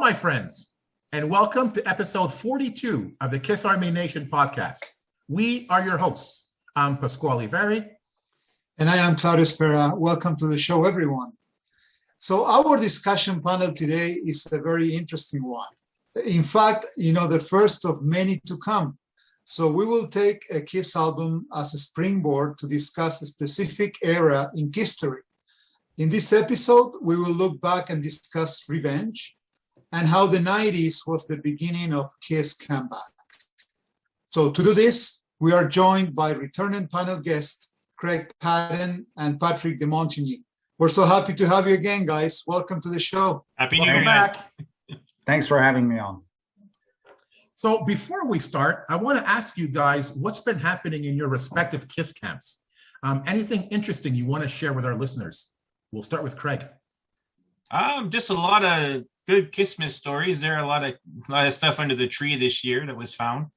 my friends, and welcome to episode 42 of the Kiss Army Nation podcast. We are your hosts. I'm Pasquale Veri. And I am Claudio Spera. Welcome to the show, everyone. So our discussion panel today is a very interesting one. In fact, the first of many to come. So we will take a Kiss album as a springboard to discuss a specific era in Kisstory. In this episode, we will look back and discuss revenge and how the 90s was the beginning of Kiss comeback. So to do this, we are joined by returning panel guests, Craig Patton and Patrick de Montigny. We're so happy to have you again, guys. Welcome to the show. Happy New Year. Back. Thanks for having me on. So before we start, I want to ask you guys what's been happening in your respective Kiss camps. Anything interesting you want to share with our listeners? We'll start with Craig. Just a lot of good Christmas stories. There are a lot of stuff under the tree this year that was found.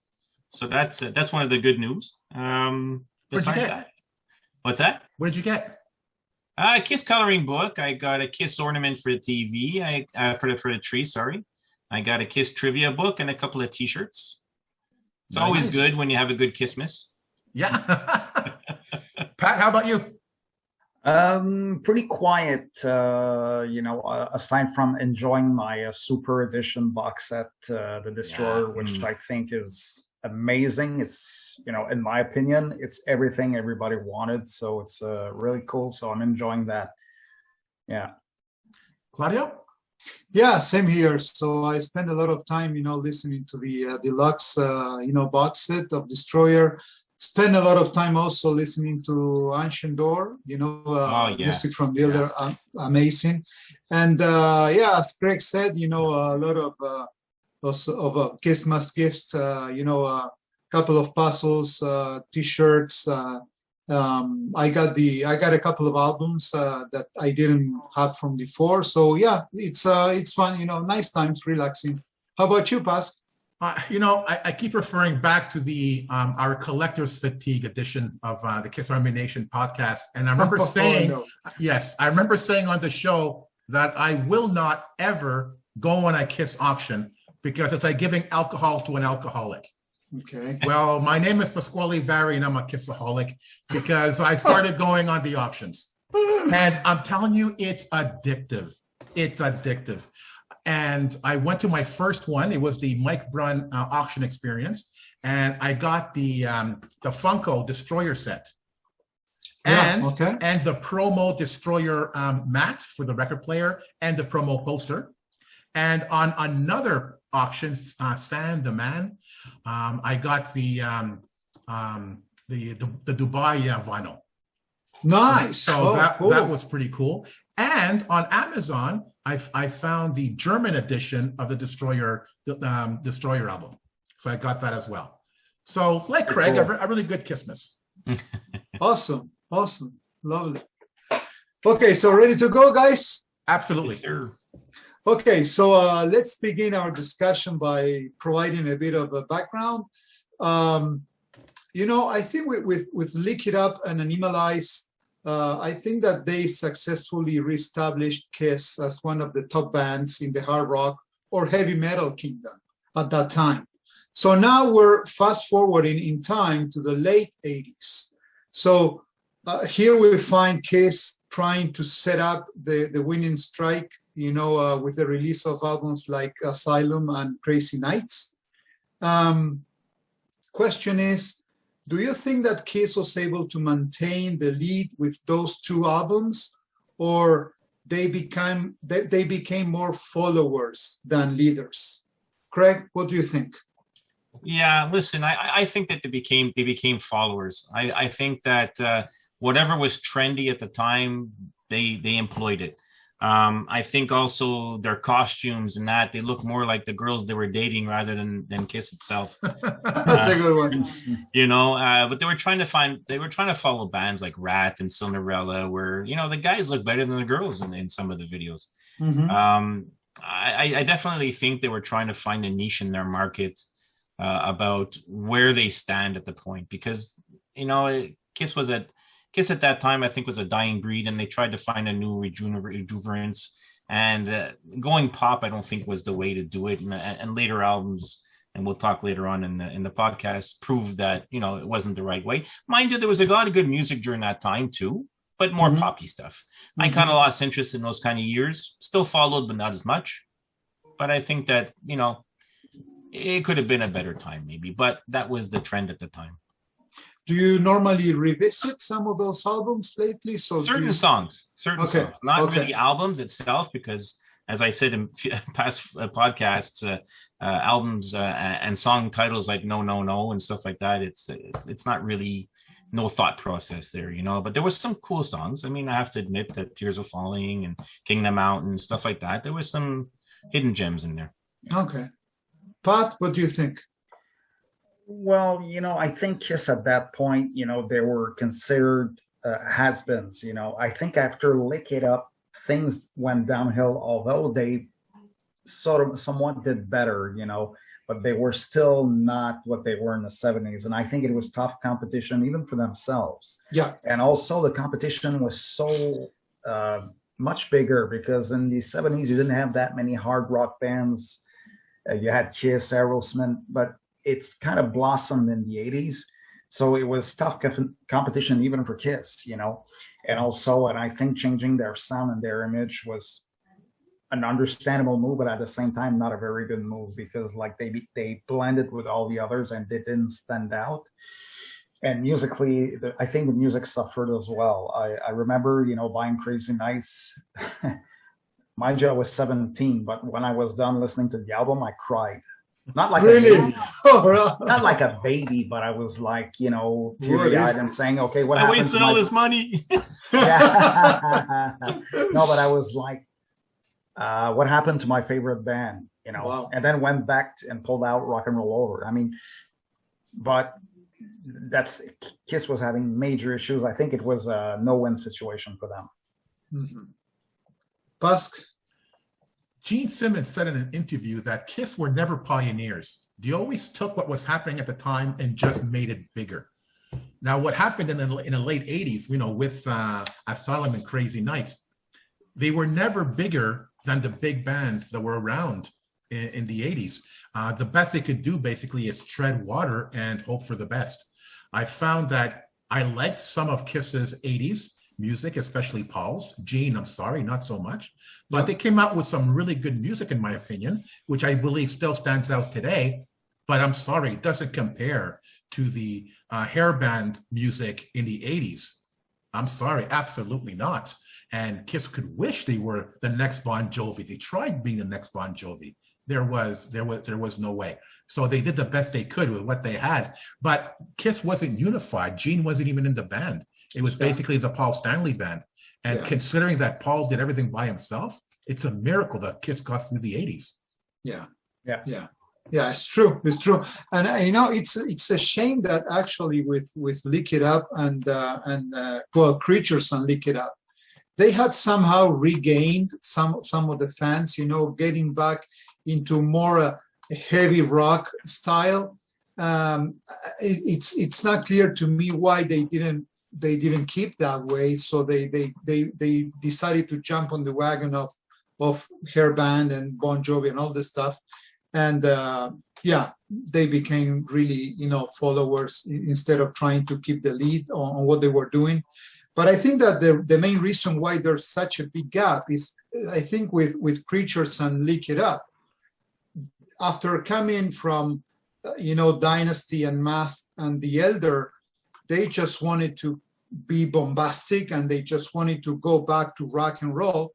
So that's one of the good news. What'd you get? What's that? What did you get? A Kiss coloring book. I got a Kiss ornament for the TV. For the tree. Sorry. I got a Kiss trivia book and a couple of T-shirts. It's always good when you have a good Kissmas. Yeah. Pat, how about you? Pretty quiet, aside from enjoying my Super Edition box set, The Destroyer, which I think is amazing. It's, in my opinion, it's everything everybody wanted. So it's really cool. So I'm enjoying that. Yeah. Claudio? Yeah, same here. So I spend a lot of time, listening to the deluxe, box set of Destroyer. Spend a lot of time also listening to Ancient Door, music from Builder, amazing. And as Greg said, a lot of Christmas gifts, a couple of puzzles, T-shirts. I got a couple of albums that I didn't have from before. So yeah, it's fun, nice times, relaxing. How about you, Pas? I keep referring back to the our collector's fatigue edition of the Kiss Army Nation podcast, and I remember saying, yes, I remember saying on the show that I will not ever go on a Kiss auction because it's like giving alcohol to an alcoholic. Okay. Well, my name is Pasquale Veri, and I'm a Kissaholic because I started going on the auctions, and I'm telling you, it's addictive. It's addictive. And I went to my first one. It was the Mike Brunn auction experience. And I got the Funko Destroyer set. And the promo Destroyer mat for the record player and the promo poster. And on another auction, San the Man, I got the Dubai vinyl. Nice. So cool. That was pretty cool. And on Amazon, I found the German edition of the Destroyer album. So I got that as well. So like Craig, cool. A really good Christmas. Awesome. Lovely. Okay, so ready to go, guys? Absolutely. Yes, sir. Okay, so let's begin our discussion by providing a bit of a background. I think with Lick It Up and Animalize, I think that they successfully reestablished Kiss as one of the top bands in the hard rock or heavy metal kingdom at that time. So now we're fast forwarding in time to the late 80s. So here we find Kiss trying to set up the winning strike, with the release of albums like Asylum and Crazy Nights. Question is, do you think that Kiss was able to maintain the lead with those two albums, or they became more followers than leaders? Craig, what do you think? Yeah, listen, I think that they became followers. I think that whatever was trendy at the time, they employed it. I think also their costumes and that they look more like the girls they were dating rather than Kiss itself. That's a good one. But they were trying to follow bands like Rat and Cinderella, where the guys look better than the girls in some of the videos. Mm-hmm. I definitely think they were trying to find a niche in their market about where they stand at the point, because Kiss at that time, I think, was a dying breed, and they tried to find a new rejuvenance And going pop, I don't think was the way to do it. And later albums, and we'll talk later on in the podcast, proved that, you know, it wasn't the right way. Mind you, there was a lot of good music during that time too, but more poppy stuff. I kind of lost interest in those kind of years. Still followed, but not as much. But I think that, you know, it could have been a better time maybe, but that was the trend at the time. Do you normally revisit some of those albums lately? So certain songs, not really albums itself, because as I said in past podcasts, albums and song titles like No, No, No and stuff like that, it's not really no thought process there, you know, but there was some cool songs. I mean, I have to admit that Tears Are Falling and King of the Mountain, stuff like that. There was some hidden gems in there. Okay. Pat, what do you think? Well, you know, I think Kiss at that point, you know, they were considered has-beens. You know, I think after Lick It Up, things went downhill, although they sort of somewhat did better, you know, but they were still not what they were in the 70s. And I think it was tough competition even for themselves. Yeah. And also the competition was so much bigger, because in the 70s, you didn't have that many hard rock bands. You had Kiss, Aerosmith, but it's kind of blossomed in the 80s. So it was tough competition even for Kiss, you know. And I think changing their sound and their image was an understandable move, but at the same time, not a very good move, because like they blended with all the others and they didn't stand out. And musically, I think the music suffered as well. I remember, you know, buying Crazy Nights. Mind you, I was 17, but when I was done listening to the album, I cried. Not like really? a baby, not like a baby, but I was like, you know, teary-eyed and saying, "Okay, what happened?" I wasted all this money. Yeah. No, but I was like, "What happened to my favorite band?" You know, wow. And then went back and pulled out Rock and Roll Over. I mean, but Kiss was having major issues. I think it was a no-win situation for them. Mm-hmm. Busk? Gene Simmons said in an interview that Kiss were never pioneers. They always took what was happening at the time and just made it bigger. Now, what happened in the late 80s, you know, with Asylum and Crazy Nights, they were never bigger than the big bands that were around in the 80s. The best they could do basically is tread water and hope for the best. I found that I liked some of Kiss's 80s music, especially Paul's. Gene, I'm sorry, not so much. But they came out with some really good music, in my opinion, which I believe still stands out today. But I'm sorry, it doesn't compare to the hair band music in the 80s. I'm sorry, absolutely not. And Kiss could wish they were the next Bon Jovi. They tried being the next Bon Jovi. There was no way. So they did the best they could with what they had. But Kiss wasn't unified. Gene wasn't even in the band. It was basically the Paul Stanley band. And considering that Paul did everything by himself, it's a miracle that Kiss got through the 80s. Yeah, it's true. It's true. And you know, it's a shame that actually with Lick It Up and Creatures and Lick It Up, they had somehow regained some of the fans, you know, getting back into more heavy rock style. It's not clear to me why they didn't keep that way. So they decided to jump on the wagon of hair band and Bon Jovi and all this stuff. And they became really, you know, followers instead of trying to keep the lead on what they were doing. But I think that the main reason why there's such a big gap is, I think, with Creatures and Lick It Up, after coming from, you know, Dynasty and Mask and The Elder, they just wanted to be bombastic and they just wanted to go back to rock and roll,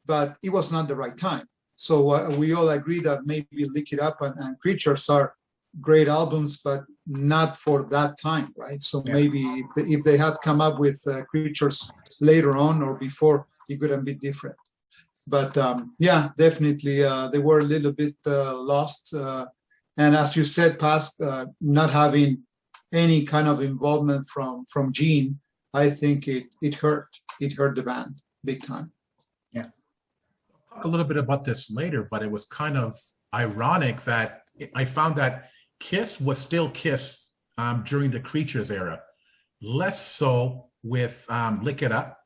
but it was not the right time. So we all agree that maybe Lick It Up and Creatures are great albums, but not for that time, right? So maybe if they had come up with Creatures later on or before, it could have been different. But definitely they were a little bit lost. And as you said, Pask, not having any kind of involvement from Gene, I think it hurt the band big time. Yeah. I'll talk a little bit about this later, but it was kind of ironic that I found that Kiss was still Kiss during the Creatures era, less so with Lick It Up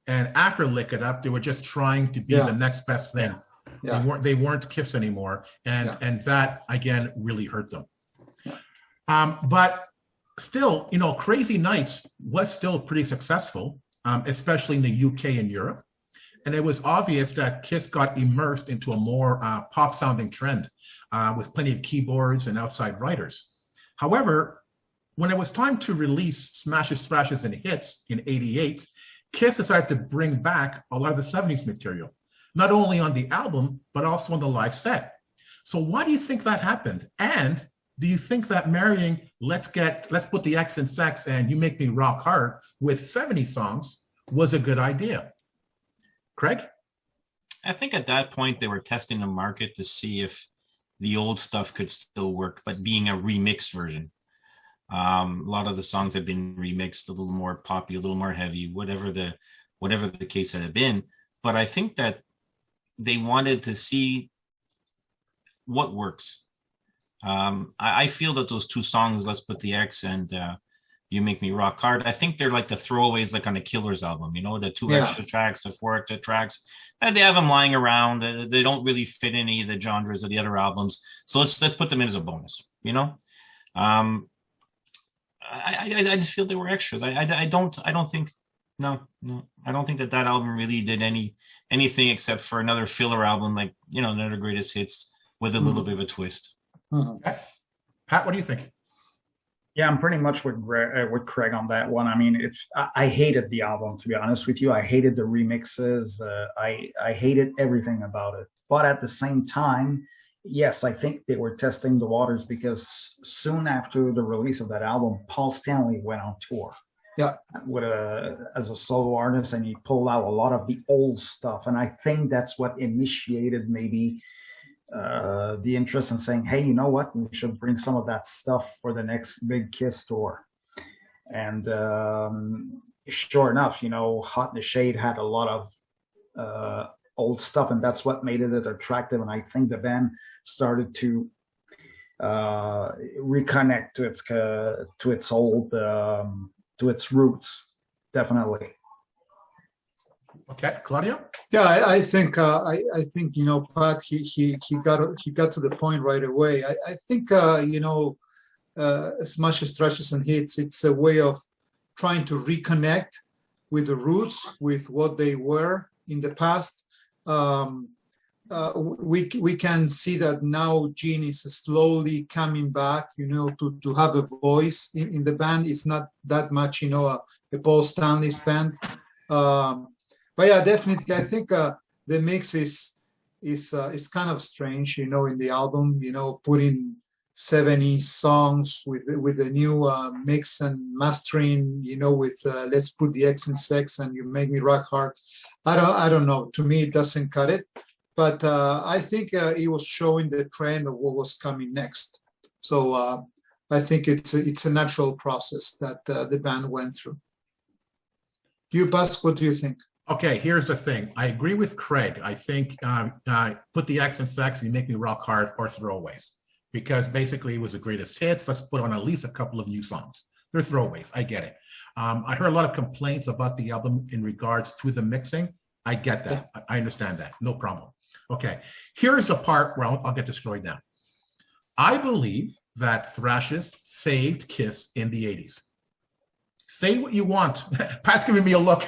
And after Lick It Up, they were just trying to be the next best thing. Yeah. They weren't Kiss anymore. And that, again, really hurt them. But still, you know, Crazy Nights was still pretty successful, especially in the UK and Europe. And it was obvious that Kiss got immersed into a more pop-sounding trend with plenty of keyboards and outside writers. However, when it was time to release Smashes, Thrashes, and Hits in '88, Kiss decided to bring back a lot of the '70s material, not only on the album, but also on the live set. So why do you think that happened? And do you think that marrying Let's Put the X in Sex and You Make Me Rock Hard with 70 songs was a good idea? Craig? I think at that point they were testing the market to see if the old stuff could still work, but being a remixed version. A lot of the songs have been remixed, a little more poppy, a little more heavy, whatever the case had been. But I think that they wanted to see what works. I feel that those two songs, Let's Put the X and You Make Me Rock Hard, I think they're like the throwaways, like on a Killers album, you know, the 2 extra tracks, the 4 extra tracks, and they have them lying around. They don't really fit any of the genres of the other albums. So let's put them in as a bonus, you know? I just feel they were extras. I don't think that album really did anything except for another filler album, like, you know, another greatest hits with a little bit of a twist. Okay. Pat, what do you think? Yeah, I'm pretty much with Craig on that one. I mean, I hated the album, to be honest with you. I hated the remixes. I hated everything about it. But at the same time, yes, I think they were testing the waters, because soon after the release of that album, Paul Stanley went on tour. Yeah, as a solo artist, and he pulled out a lot of the old stuff. And I think that's what initiated maybe the interest in saying, hey, you know what, we should bring some of that stuff for the next big Kiss tour. And sure enough, you know, Hot in the Shade had a lot of old stuff, and that's what made it attractive. And I think the band started to reconnect to its old to its roots, definitely. Okay, Claudio? Yeah, I think you know, Pat, he got to the point right away. I think you know, Smashes, Thrashes, and Hits, it's a way of trying to reconnect with the roots, with what they were in the past. We can see that now Gene is slowly coming back, you know, to have a voice in the band. It's not that much, you know, a Paul Stanley's band. But yeah, definitely, I think the mix is kind of strange, you know, in the album, you know, putting 70 songs with the new mix and mastering, you know, with Let's Put the X in Sex and You Make Me Rock Hard. I don't know. To me, it doesn't cut it. But I think it was showing the trend of what was coming next. So I think it's a natural process that the band went through. You, Bas, what do you think? Okay, here's the thing. I agree with Craig. I think Put the X in Sex and You Make Me Rock Hard are throwaways, because basically it was the greatest hits. Let's put on at least a couple of new songs. They're throwaways. I get it. I heard a lot of complaints about the album in regards to the mixing. I get that. I understand that. No problem. Okay, here's the part where I'll get destroyed now. I believe that Thrashes saved Kiss in the 80s. Say what you want. Pat's giving me a look.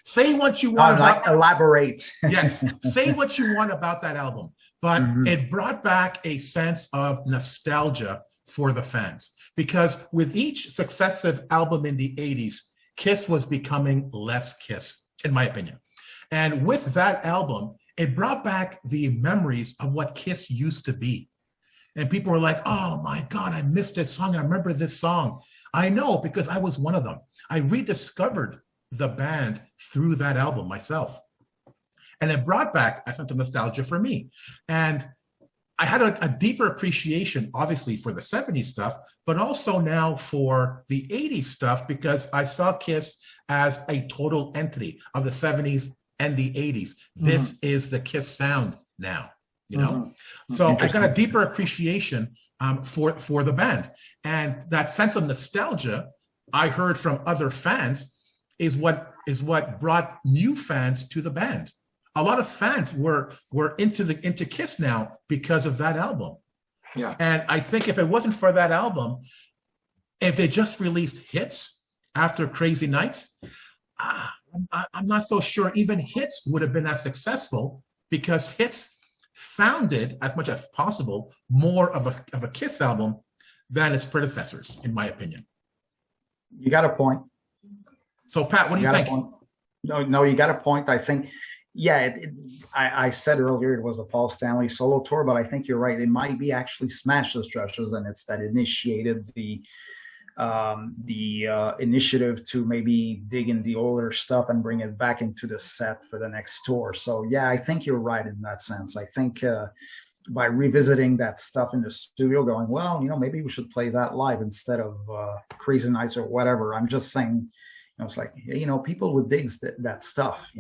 Say what you want. Elaborate. Yes, say what you want about that album, but it brought back a sense of nostalgia for the fans, because with each successive album in the 80s, Kiss was becoming less Kiss, in my opinion. And with that album, it brought back the memories of what Kiss used to be. And people were like, oh my God, I missed this song. I remember this song. I know, because I was one of them. I rediscovered the band through that album myself. And it brought back a sense of nostalgia for me. And I had a deeper appreciation, obviously, for the 70s stuff, but also now for the 80s stuff, because I saw Kiss as a total entity of the 70s and the 80s. This is the Kiss sound now, you know? So I got a deeper appreciation for the band. And that sense of nostalgia I heard from other fans is what is what brought new fans to the band. A lot of fans were into Kiss now because of that album. Yeah. And I think if it wasn't for that album, if they just released hits after Crazy Nights, I'm not so sure even hits would have been as successful, because hits founded, as much as possible, more of a Kiss album than its predecessors, in my opinion. You got a point. So, Pat, what do you think? No, you got a point. I think, yeah, I said earlier it was a Paul Stanley solo tour, but I think you're right. It might be actually Smash the Structures, and it's that initiated the initiative to maybe dig in the older stuff and bring it back into the set for the next tour. So yeah, I think you're right in that sense. I think by revisiting that stuff in the studio, going, well, maybe we should play that live instead of Crazy Nights or whatever. I'm just saying, it's like, people would dig that stuff.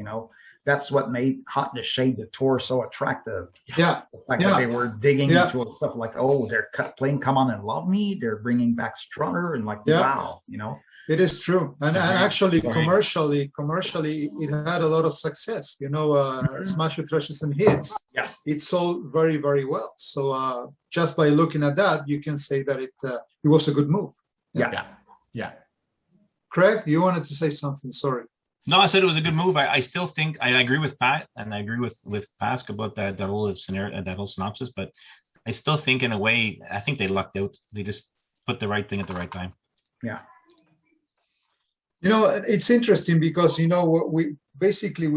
That's what made Hot in the Shade, the tour, so attractive. Yeah. The fact that they were digging into stuff like, oh, they're playing Come On and Love Me. They're bringing back Strutter, and like, wow, It is true. And actually, commercially, it had a lot of success. Smash the Thrashes and Hits. Yeah. It sold very, very well. So just by looking at that, you can say that it was a good move. Yeah. Craig, you wanted to say something. Sorry. No, I said it was a good move. I still think I agree with Pat, and I agree with Pask about that whole scenario, that whole synopsis. But I still think, in a way, I think they lucked out. They just put the right thing at the right time. Yeah. It's interesting because we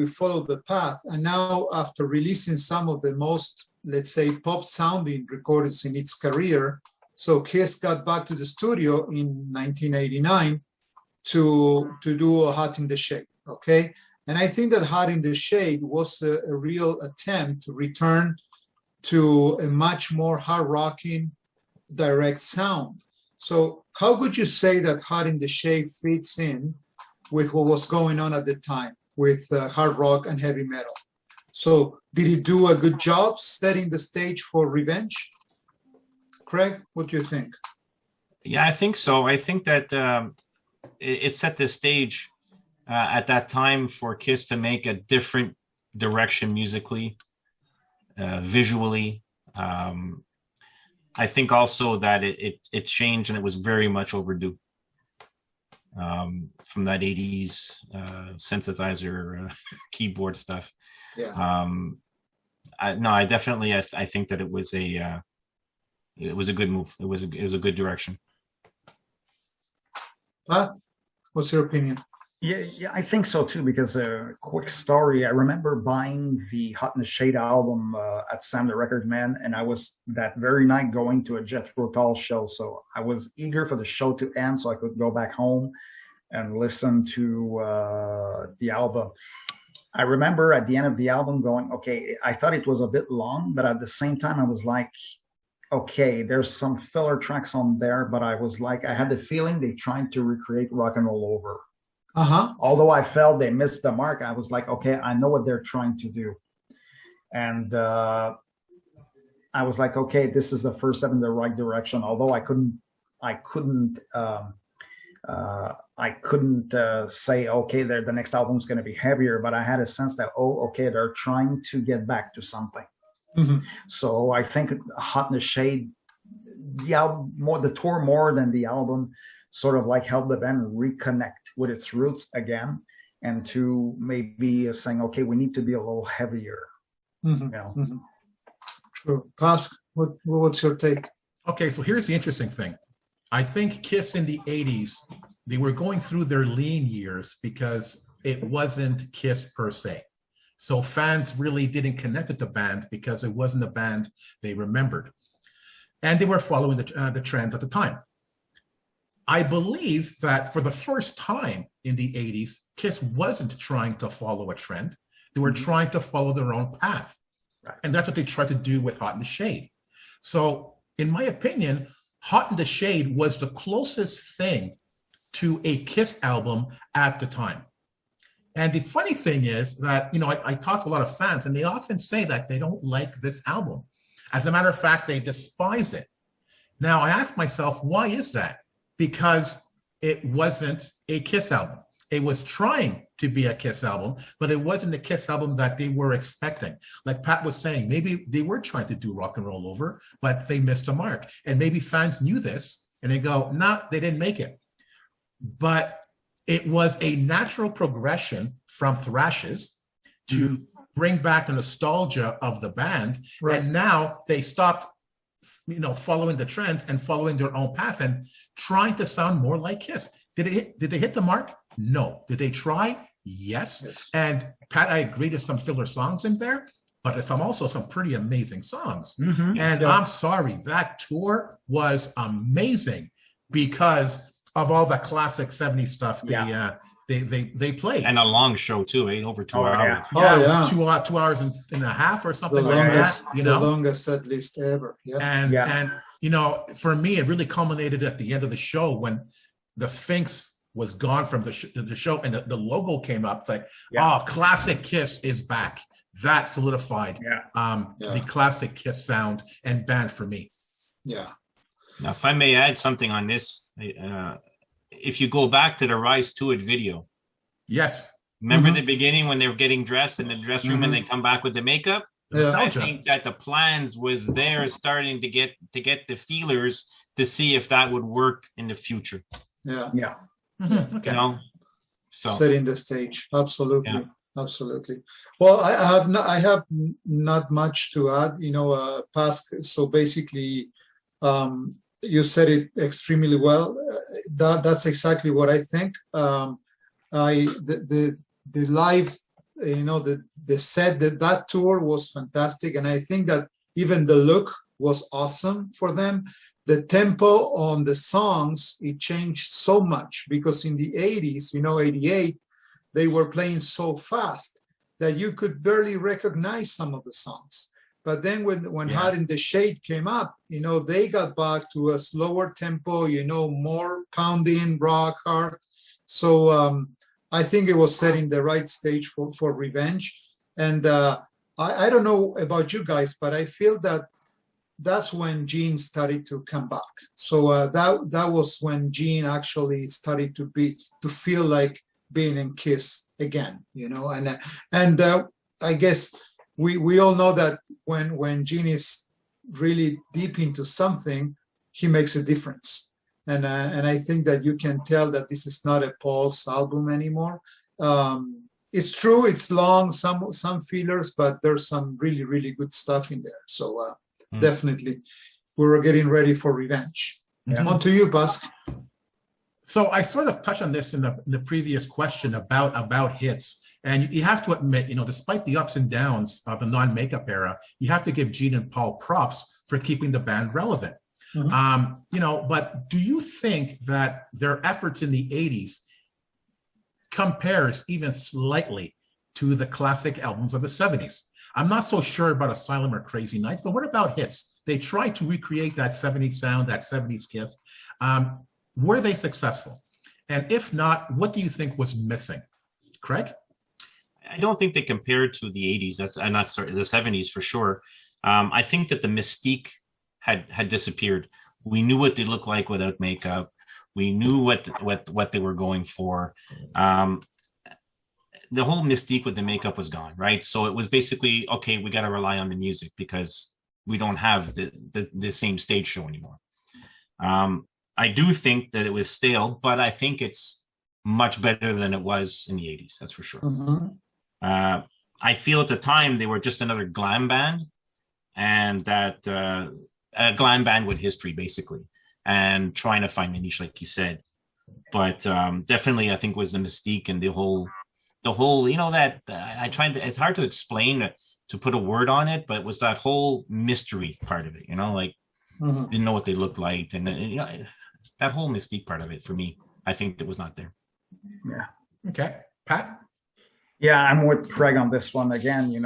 followed the path, and now after releasing some of the most, let's say, pop sounding recordings in its career, so Kiss got back to the studio in 1989 to do a Hot in the Shade. Okay, and I think that Hot in the Shade was a real attempt to return to a much more hard rocking, direct sound. So how could you say that Hot in the Shade fits in with what was going on at the time with hard rock and heavy metal? So did it do a good job setting the stage for Revenge? Craig, what do you think? Yeah, I think so. I think that it set the stage at that time for Kiss to make a different direction musically, visually. I think also that it changed, and it was very much overdue from that 80s synthesizer keyboard stuff. Yeah. I definitely I think that it was a good move. It was a good direction. Pat, what's your opinion? Yeah, I think so too, because quick story, I remember buying the Hot in the Shade album at Sam the Record Man, and I was that very night going to a Jethro Tull show. So I was eager for the show to end so I could go back home and listen to the album. I remember at the end of the album going, okay, I thought it was a bit long, but at the same time I was like, okay, there's some filler tracks on there, but I was like, I had the feeling they tried to recreate Rock and Roll Over. Although I felt they missed the mark, I was like, okay, I know what they're trying to do. And I was like, okay, this is the first step in the right direction. Although I couldn't say, okay, the next album's going to be heavier, but I had a sense that, okay, they're trying to get back to something. Mm-hmm. So I think Hot in the Shade, the tour more than the album, sort of like helped the band reconnect with its roots again, and to maybe saying, okay, we need to be a little heavier. Mm-hmm. Mm-hmm. True. Pask, what's your take? Okay, so here's the interesting thing. I think Kiss in the 80s, they were going through their lean years because it wasn't Kiss per se. So fans really didn't connect with the band because it wasn't a band they remembered. And they were following the trends at the time. I believe that for the first time in the 80s, Kiss wasn't trying to follow a trend. They were trying to follow their own path. Right. And that's what they tried to do with Hot in the Shade. So in my opinion, Hot in the Shade was the closest thing to a Kiss album at the time. And the funny thing is that, I talk to a lot of fans, and they often say that they don't like this album. As a matter of fact, they despise it. Now, I ask myself, why is that? Because it wasn't a Kiss album. It was trying to be a Kiss album, but it wasn't the Kiss album that they were expecting. Like Pat was saying, maybe they were trying to do Rock and Roll Over, but they missed the mark. And maybe fans knew this and they go, nah, they didn't make it. But it was a natural progression from Thrashes to bring back the nostalgia of the band. Right. And now they stopped, following the trends and following their own path and trying to sound more like Kiss. Did they hit the mark? No. Did they try? Yes. And Pat, I agree, there's some filler songs in there, but there's also some pretty amazing songs. Mhm. And Yeah. I'm sorry, that tour was amazing because of all the classic 70s stuff they played. And a long show too, over 2 hours. Yeah. Oh, it yeah. was 2 hours and a half or The something like longest, that. the longest set list ever. Yeah. And for me, it really culminated at the end of the show when the Sphinx was gone from the show and the logo came up. It's like, classic Kiss is back. That solidified the classic Kiss sound and band for me. Yeah. Now, if I may add something on this, if you go back to the Rise to It video, Yes. remember the beginning when they were getting dressed in the dress room and they come back with the makeup? Yeah. I think that the plans was there starting to get the feelers to see if that would work in the future. Yeah. Yeah. Mhm. Okay. So Setting the stage. Absolutely. Yeah. Absolutely. Well, I have not much to add, Pascal. So basically, you said it extremely well. That's exactly what I think. The live, the set, that tour was fantastic, and I think that even the look was awesome for them. The tempo on the songs, it changed so much because in the 80s, 88, they were playing so fast that you could barely recognize some of the songs. But then when Hot in the Shade came up, they got back to a slower tempo, more pounding, rock, hard. So I think it was setting the right stage for Revenge. And I don't know about you guys, but I feel that that's when Gene started to come back. So that was when Gene actually started to feel like being in Kiss again, and I guess we all know that when Gene is really deep into something, he makes a difference. And I think that you can tell that this is not a Paul's album anymore. It's true, it's long, some fillers, but there's some really, really good stuff in there. So definitely, we're getting ready for Revenge. Yeah. On to you, Busk. So I sort of touched on this in the previous question about hits. And you have to admit, despite the ups and downs of the non-makeup era, you have to give Gene and Paul props for keeping the band relevant. Mm-hmm. But do you think that their efforts in the 80s compares even slightly to the classic albums of the 70s? I'm not so sure about Asylum or Crazy Nights, but what about hits? They tried to recreate that 70s sound, that 70s Kiss. Were they successful? And if not, what do you think was missing? Craig? I don't think they compared to the 80s. The 70s for sure. I think that the mystique had disappeared. We knew what they looked like without makeup. We knew what they were going for. The whole mystique with the makeup was gone, right? So it was basically, okay, we got to rely on the music because we don't have the same stage show anymore. I do think that it was stale, but I think it's much better than it was in the 80s. That's for sure. Mm-hmm. I feel at the time they were just another glam band, and that a glam band with history, basically, and trying to find a niche, like you said. But definitely, I think was the mystique and the whole, that I tried to. It's hard to explain, to put a word on it, but it was that whole mystery part of it. Didn't know what they looked like, and that whole mystique part of it for me, I think that was not there. Yeah. Okay, Pat. Yeah, I'm with Craig on this one again. The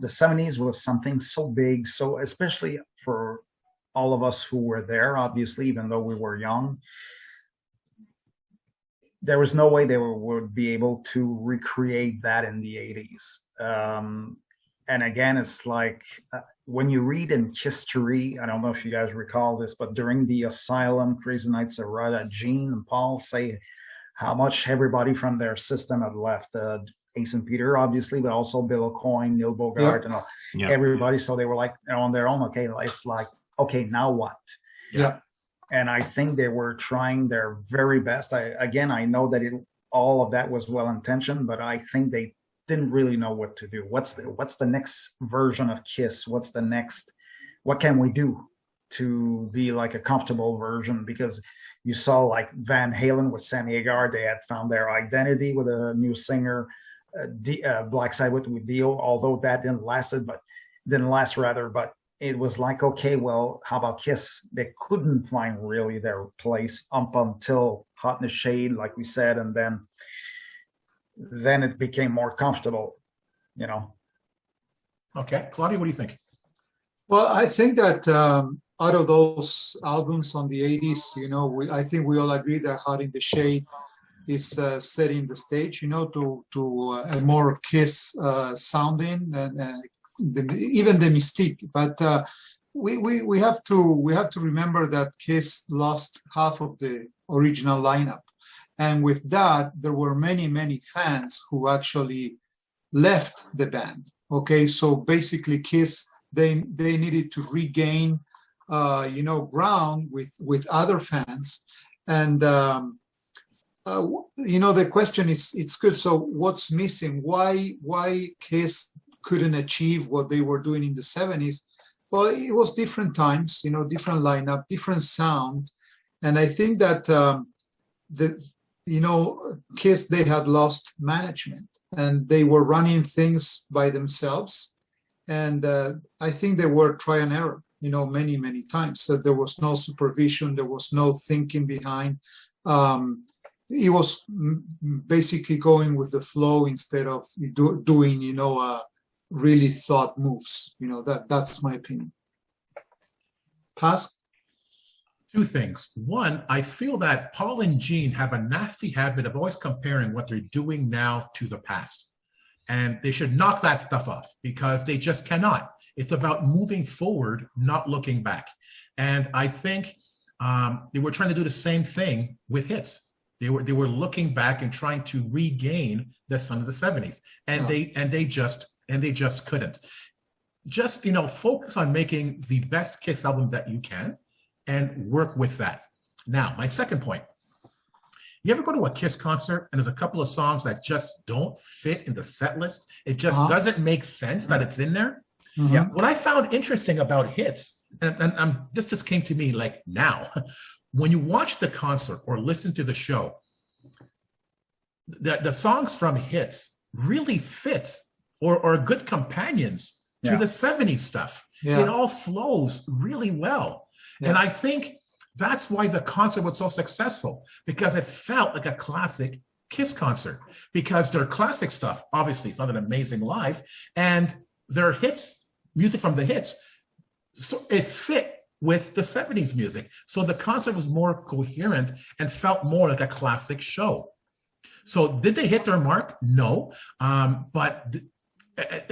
70s was something so big, so especially for all of us who were there, obviously, even though we were young, there was no way they would be able to recreate that in the 80s. And again, it's like when you read in Kisstory, I don't know if you guys recall this, but during the Asylum Crazy Nights era, Gene and Paul say, how much everybody from their system had left. Ace and Peter, obviously, but also Bill O'Coin, Neil Bogart, and everybody. So they were like on their own. Okay, it's like, okay, now what? Yeah. And I think they were trying their very best. I know that all of that was well intentioned, but I think they didn't really know what to do. What's the next version of Kiss? What can we do to be like a comfortable version? Because you saw like Van Halen with Sammy Hagar, they had found their identity with a new singer. Black Sabbath with Dio, although that didn't last, but it was like, okay, well, how about Kiss? They couldn't find really their place up until Hot in the Shade, like we said, and then it became more comfortable, you know. Okay, Claudia, what do you think? Well, I think that out of those albums on the 80s, you know, I think we all agree that Hot in the Shade is setting the stage, you know, to a more Kiss sounding and even the mystique. But we have to remember that Kiss lost half of the original lineup, and with that, there were many fans who actually left the band. Okay, so basically, Kiss they needed to regain, you know, ground with other fans, and you know, the question is, it's good. So what's missing? Why Kiss couldn't achieve what they were doing in the 70s? Well, it was different times, you know, different lineup, different sound, and I think that you know, Kiss, they had lost management and they were running things by themselves. And I think they were try and error, you know, many times. So there was no supervision, there was no thinking behind. It was basically going with the flow instead of doing, you know, really thought moves. You know, that's my opinion. Pass? Two things. One, I feel that Paul and Gene have a nasty habit of always comparing what they're doing now to the past. And they should knock that stuff off because they just cannot. It's about moving forward, not looking back. And I think they were trying to do the same thing with hits. They were looking back and trying to regain the sound of the 70s. And they just couldn't. Just, you know, focus on making the best Kiss album that you can and work with that. Now, my second point. You ever go to a Kiss concert and there's a couple of songs that just don't fit in the set list? It just doesn't make sense that it's in there. Mm-hmm. Yeah. What I found interesting about hits, and this just came to me like now, when you watch the concert or listen to the show, the songs from hits really fit or are good companions to the 70s stuff. Yeah. It all flows really well. Yeah. And I think that's why the concert was so successful, because it felt like a classic Kiss concert, because their classic stuff, obviously, it's not an amazing live, and their hits, music from the hits, so it fit with the 70s music. So the concert was more coherent and felt more like a classic show. So did they hit their mark? No. But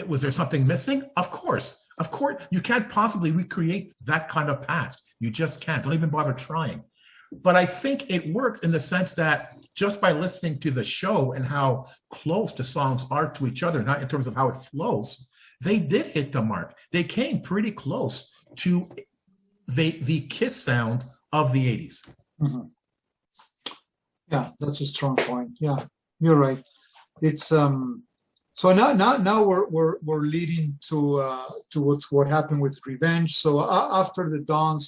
was there something missing? Of course. Of course, you can't possibly recreate that kind of past. You just can't. Don't even bother trying. But I think it worked in the sense that just by listening to the show and how close the songs are to each other, not in terms of how it flows, they did hit the mark. They came pretty close to the Kiss sound of the 80s. Mm-hmm. Yeah, that's a strong point. Yeah, you're right. It's so now we're leading to what happened with Revenge. So after the dawn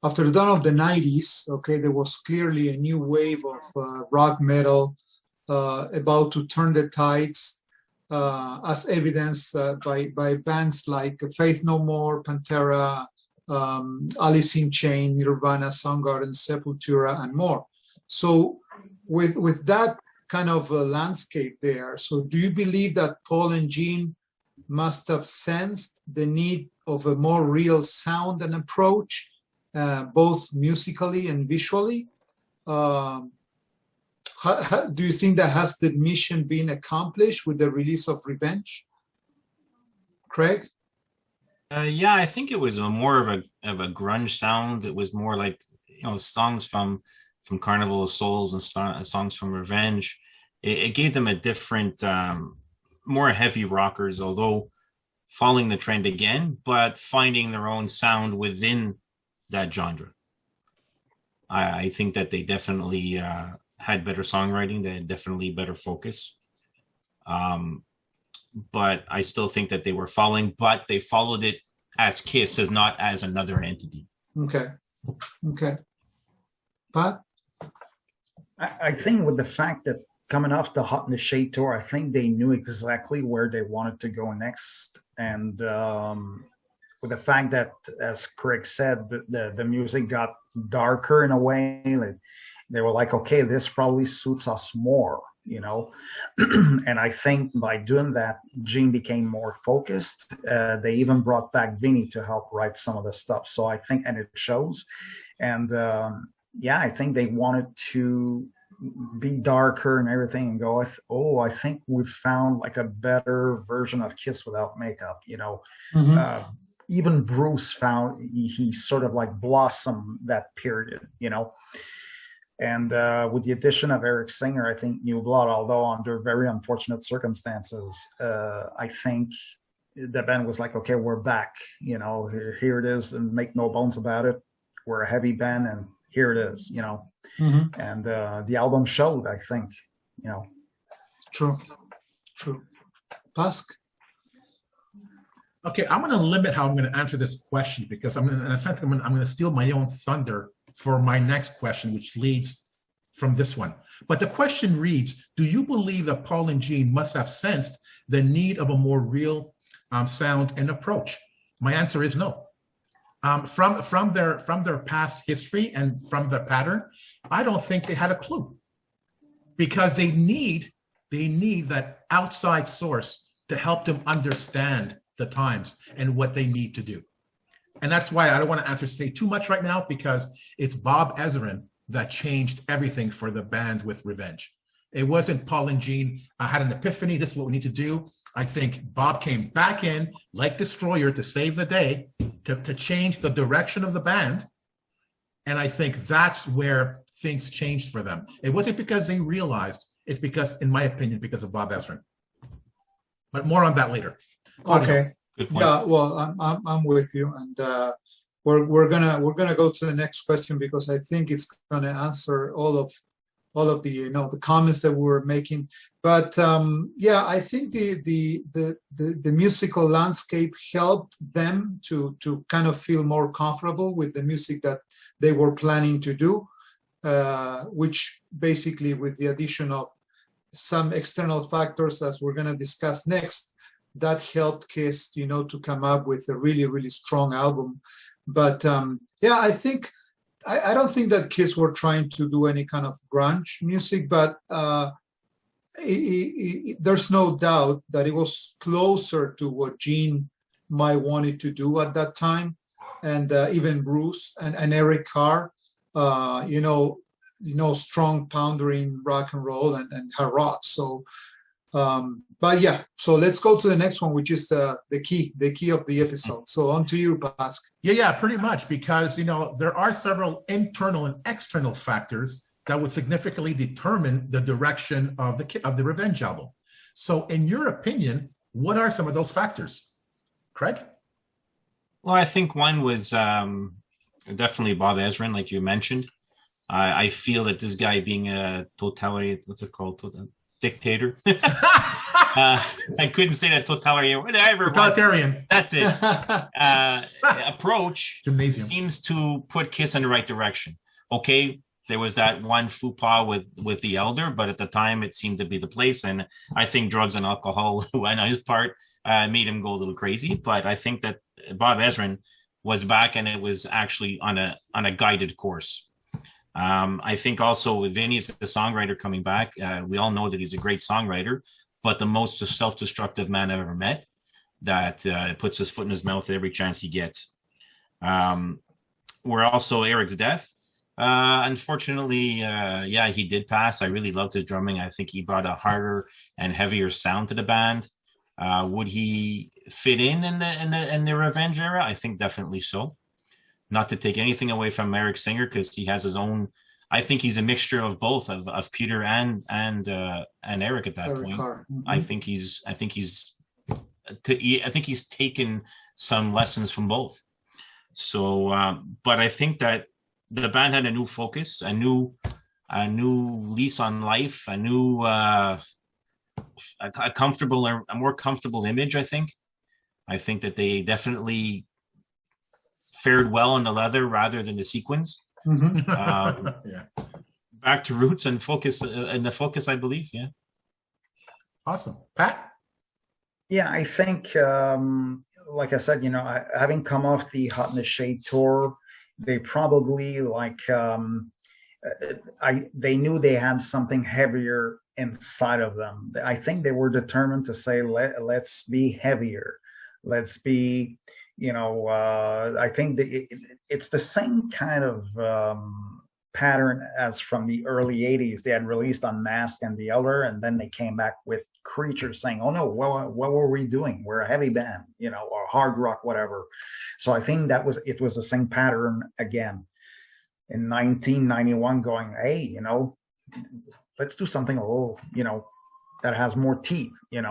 of the 90s, okay, there was clearly a new wave of rock metal about to turn the tides, as evidenced by bands like Faith No More, Pantera, Alice in Chains, Nirvana, Soundgarden, Sepultura, and more. So with that kind of a landscape there, so do you believe that Paul and Gene must have sensed the need of a more real sound and approach, both musically and visually? Do you think that has the mission been accomplished with the release of Revenge? Craig? Yeah, I think it was more of a grunge sound. It was more like, you know, songs from from Carnival of Souls and songs from Revenge. It gave them a different, more heavy rockers, although following the trend again, but finding their own sound within that genre. I think that they definitely had better songwriting. They had definitely better focus. But I still think that they were following, but they followed it as Kiss, as not as another entity. Okay. Pat? I think with the fact that coming off the Hot in the Shade tour, I think they knew exactly where they wanted to go next. And with the fact that, as Craig said, the music got darker in a way, like they were like, okay, this probably suits us more, you know. And I think by doing that, Gene became more focused. They even brought back Vinny to help write some of the stuff. So I think, and it shows. And yeah, I think they wanted to be darker and everything and go, I think we've found like a better version of Kiss without makeup, you know. Even Bruce found he sort of like blossomed that period, you know. And with the addition of Eric Singer, I think New Blood, although under very unfortunate circumstances, I think the band was like, okay, we're back, you know, here it is, and make no bones about it. We're a heavy band, and here it is, you know. And the album showed, I think, you know. True. Tusk? Okay, I'm going to limit how I'm going to answer this question because in a sense, I'm going to steal my own thunder for my next question, which leads from this one. But the question reads, do you believe that Paul and Gene must have sensed the need of a more real sound and approach? My answer is no. From their past history and from their pattern, I don't think they had a clue, because they need that outside source to help them understand the times and what they need to do. And that's why I don't want to say too much right now, because it's Bob Ezrin that changed everything for the band with Revenge. It wasn't Paul and Gene had an epiphany, this is what we need to do. I think Bob came back in like Destroyer to save the day, to change the direction of the band. And I think that's where things changed for them. It wasn't because they realized, it's because, in my opinion, because of Bob Ezrin. But more on that later. Okay. Yeah, well, I'm with you, and we're gonna go to the next question, because I think it's gonna answer all of the the comments that we were making. But yeah, I think the musical landscape helped them to kind of feel more comfortable with the music that they were planning to do, which basically, with the addition of some external factors, as we're gonna discuss next, that helped Kiss, to come up with a really, really strong album. But yeah, I think I don't think that Kiss were trying to do any kind of grunge music, but there's no doubt that it was closer to what Gene might wanted to do at that time, and even Bruce and Eric Carr, strong pounding rock and roll and hard rock. So. But yeah, so let's go to the next one, which is the key of the episode. So on to you, Pask. Yeah, pretty much, because there are several internal and external factors that would significantly determine the direction of the Revenge album. So in your opinion, what are some of those factors? Craig? Well, I think one was definitely Bob Ezrin, like you mentioned. I feel that this guy being a totalitarian, what's it called? Dictator. I couldn't say that totalitarian. That's it. Approach seems to put Kiss in the right direction. Okay, there was that one faux pas with the Elder, but at the time it seemed to be the place, and I think drugs and alcohol on his part made him go a little crazy. But I think that Bob Ezrin was back, and it was actually on a guided course. I think also with Vinny as the songwriter coming back, we all know that he's a great songwriter, but the most self-destructive man I've ever met, that puts his foot in his mouth every chance he gets. We're also Eric's death. Unfortunately, he did pass. I really loved his drumming. I think he brought a harder and heavier sound to the band. Would he fit in the Revenge era? I think definitely so. Not to take anything away from Eric Singer, because he has his own I think he's a mixture of both of Peter and Eric at that Eric point. Carr. I think he's taken some lessons from both. So, but I think that the band had a new focus, a new lease on life, a more comfortable image. I think that they definitely fared well on the leather rather than the sequins. Yeah. Back to roots and focus, I believe. Yeah. Awesome. Pat? Yeah, I think, like I said, having come off the Hot in the Shade tour, they probably they knew they had something heavier inside of them. I think they were determined to say, let's be heavier. Let's be, I think it's the same kind of pattern as from the early 80s. They had released Unmasked and The Elder, and then they came back with Creatures saying, oh no, what were we doing? We're a heavy band, or hard rock, whatever. So I think it was the same pattern again in 1991, going, hey, let's do something a little, that has more teeth, and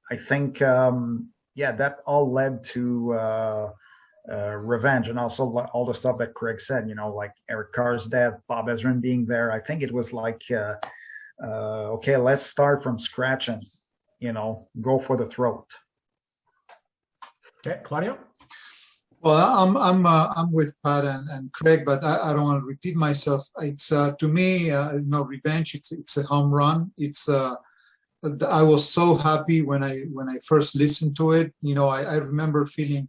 I think, that all led to Revenge, and also all the stuff that Craig said, like Eric Carr's death, Bob Ezrin being there. I think it was like, okay, let's start from scratch and, go for the throat. Okay, Claudio? Well, I'm with Pat and Craig, but I don't want to repeat myself. It's to me, Revenge. It's a home run. I was so happy when I first listened to it. I remember feeling,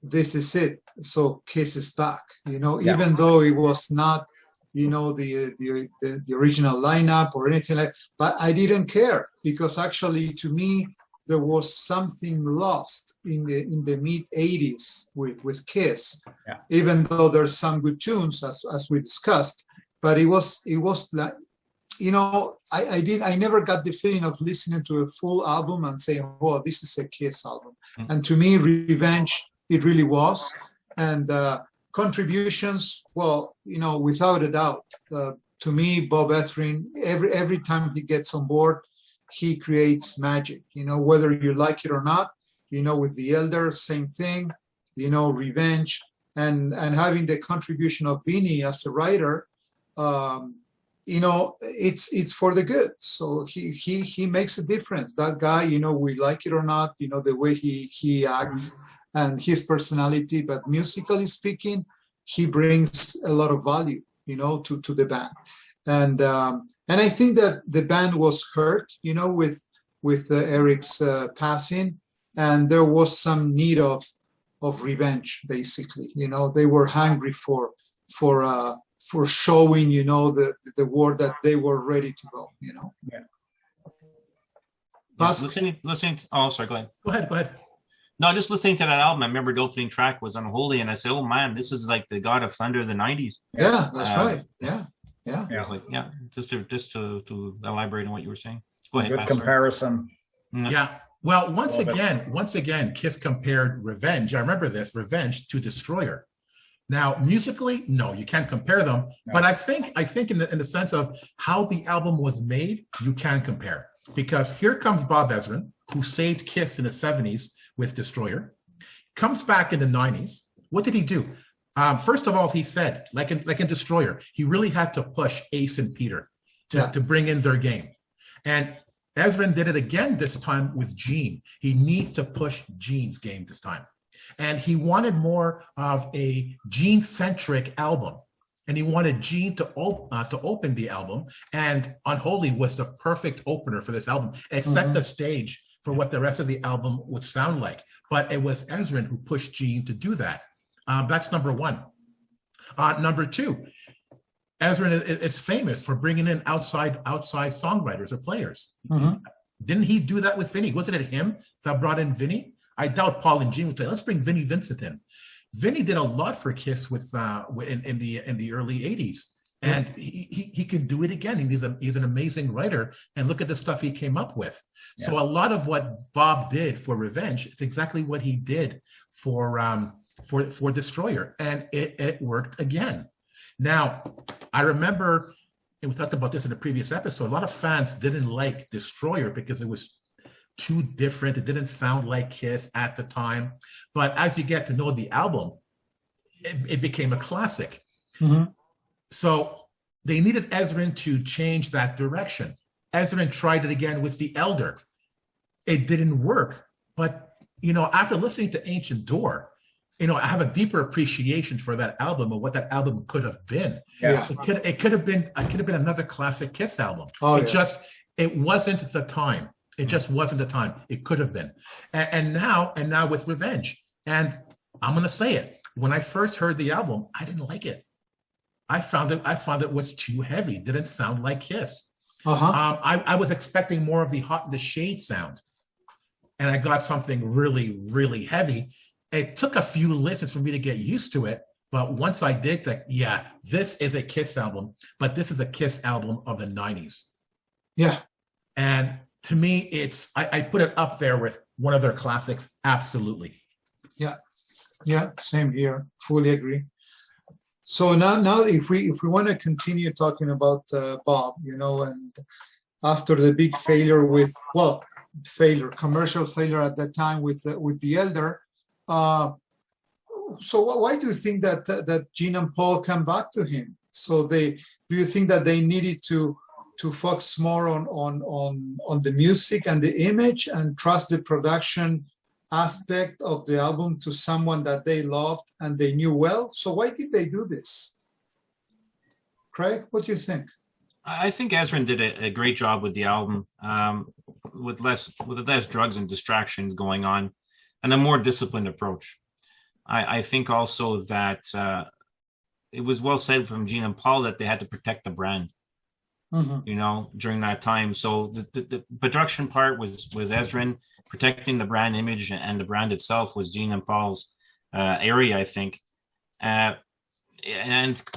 this is it. So Kiss is back. Even though it was not, the original lineup or anything like. But I didn't care, because actually, to me, there was something lost in the mid 80s with Kiss. Yeah. Even though there's some good tunes as we discussed, but it was like, I never got the feeling of listening to a full album and saying, "Oh, this is a Kiss album." Mm-hmm. And to me, Revenge, it really was. And contributions, well, without a doubt, to me, Bob Ezrin, every time he gets on board, he creates magic. Whether you like it or not. With The Elder, same thing. Revenge, and having the contribution of Vinny as a writer. It's for the good. So he makes a difference. That guy, we like it or not, the way he acts and his personality, but musically speaking, he brings a lot of value, to the band. And I think that the band was hurt, with Eric's passing, and there was some need of revenge, basically. They were hungry for showing, the world that they were ready to go, Yeah. Listening. Oh, sorry. Go ahead. No, just listening to that album. I remember the opening track was Unholy, and I said, "Oh man, this is like the God of Thunder of the '90s." Yeah, that's right. Yeah. I was like, yeah, just to elaborate on what you were saying. Go ahead. Good Pastor. Comparison. Yeah. Well, once again, Kiss compared Revenge. I remember this, Revenge, to Destroyer. Now, musically, no, you can't compare them. No. But I think in the sense of how the album was made, you can compare. Because here comes Bob Ezrin, who saved Kiss in the 70s with Destroyer, comes back in the 90s. What did he do? First of all, he said, like in Destroyer, he really had to push Ace and Peter to bring in their game. And Ezrin did it again this time with Gene. He needs to push Gene's game this time. And he wanted more of a Gene-centric album. And he wanted Gene to open the album. And Unholy was the perfect opener for this album. It set the stage for what the rest of the album would sound like. But it was Ezrin who pushed Gene to do that. That's number one. Number two, Ezrin is famous for bringing in outside songwriters or players. Mm-hmm. Didn't he do that with Vinny? Wasn't it him that brought in Vinny? I doubt Paul and Gene would say, let's bring Vinny Vincent in. Vinny did a lot for Kiss in the early 80s. And he can do it again. He's an amazing writer. And look at the stuff he came up with. Yeah. So a lot of what Bob did for Revenge, it's exactly what he did for Destroyer. And it worked again. Now, I remember, and we talked about this in a previous episode, a lot of fans didn't like Destroyer because it was too different. It didn't sound like Kiss at the time. But as you get to know the album, it became a classic. Mm-hmm. So they needed Ezrin to change that direction. Ezrin tried it again with The Elder. It didn't work. But, after listening to Ancient Door, I have a deeper appreciation for that album and what that album could have been. Yeah. It could have been another classic Kiss album. Oh, it wasn't the time. It just wasn't the time. It could have been. And now with Revenge. And I'm going to say it. When I first heard the album, I didn't like it. I found it was too heavy. Didn't sound like Kiss. I was expecting more of the Hot in the Shade sound. And I got something really, really heavy. It took a few listens for me to get used to it. But once I did, this is a Kiss album, but this is a Kiss album of the 90s. Yeah. And to me, I put it up there with one of their classics. Absolutely. Yeah, same here. Fully agree. So now if we want to continue talking about Bob, and after the big failure commercial failure at that time with The Elder, so why do you think that Gene and Paul come back to him? So do you think that they needed to focus more on the music and the image and trust the production aspect of the album to someone that they loved and they knew well? So why did they do this? Craig, what do you think? I think Ezrin did a great job with the album, with less drugs and distractions going on, and a more disciplined approach. I think also that it was well said from Gene and Paul that they had to protect the brand, during that time. So the production part was Ezrin. Protecting the brand image and the brand itself was Gene and Paul's area, I think, and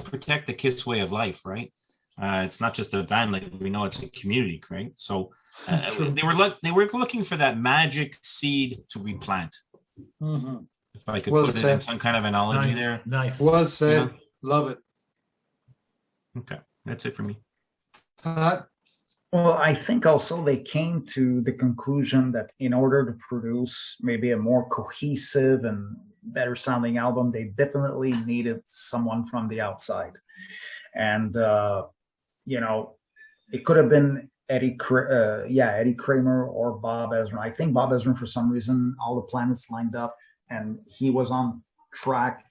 protect the Kiss way of life, right? It's not just a band, like we know, it's a community, right? So they were looking for that magic seed to replant. Mm-hmm. If I could Well put said. it in some kind of analogy there. Nice. Well said. Love it. Okay, that's it for me. Well, I think also they came to the conclusion that in order to produce maybe a more cohesive and better sounding album, they definitely needed someone from the outside. And, it could have been Eddie Kramer or Bob Ezrin. I think Bob Ezrin, for some reason, all the planets lined up and he was on track.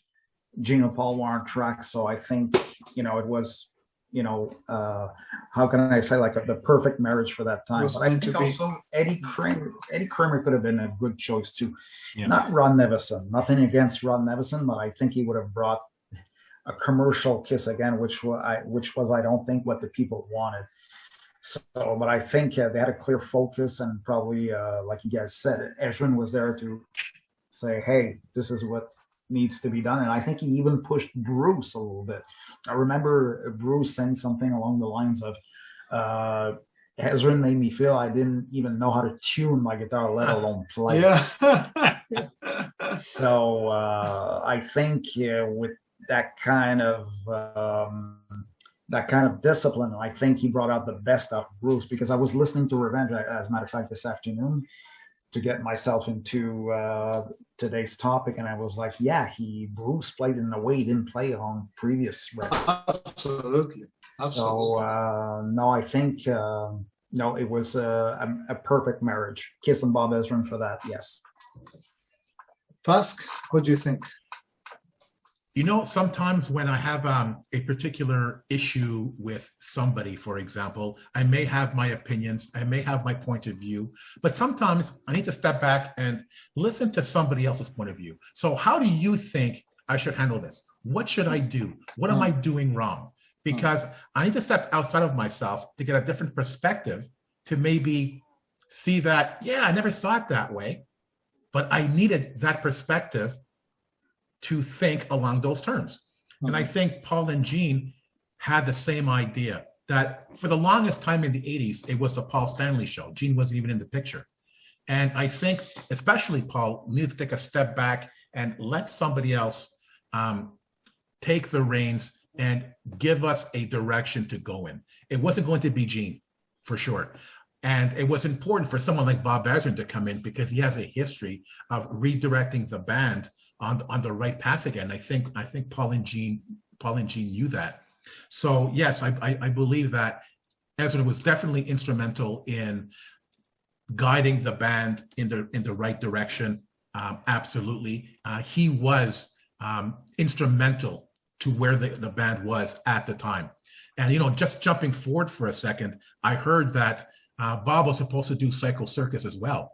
Gene and Paul were on track. So I think, it was, how can I say, like the perfect marriage for that time. But I think also Eddie Kramer could have been a good choice too. Yeah. Not Ron Nevison. Nothing against Ron Nevison, but I think he would have brought a commercial Kiss again, which was I don't think what the people wanted. So, but I think they had a clear focus, and probably like you guys said, Ezrin was there to say, "Hey, this is what needs to be done." And I think he even pushed Bruce a little bit. I remember Bruce saying something along the lines of, Ezrin made me feel I didn't even know how to tune my guitar, let alone play. Yeah. So I think with that kind of discipline, I think he brought out the best out of Bruce, because I was listening to Revenge, as a matter of fact, this afternoon to get myself into today's topic, and I was like, Bruce played in a way he didn't play on previous records. Absolutely. So no, I think it was a perfect marriage. Kiss and Bob Ezrin for that, yes. Tusk, what do you think? Sometimes when I have a particular issue with somebody, for example, I may have my opinions, I may have my point of view, but sometimes I need to step back and listen to somebody else's point of view. So how do you think I should handle this? What should I do? What am I doing wrong? Because I need to step outside of myself to get a different perspective, to maybe see that, I never saw it that way, but I needed that perspective to think along those terms. Mm-hmm. And I think Paul and Gene had the same idea, that for the longest time in the 80s, it was the Paul Stanley show. Gene wasn't even in the picture. And I think especially Paul needed to take a step back and let somebody else take the reins and give us a direction to go in. It wasn't going to be Gene, for sure. And it was important for someone like Bob Ezrin to come in because he has a history of redirecting the band on the right path again. I think Paul and Gene knew that. So yes, I believe that Ezrin was definitely instrumental in guiding the band in the right direction. Absolutely, he was instrumental to where the band was at the time. And just jumping forward for a second, I heard that Bob was supposed to do Psycho Circus as well.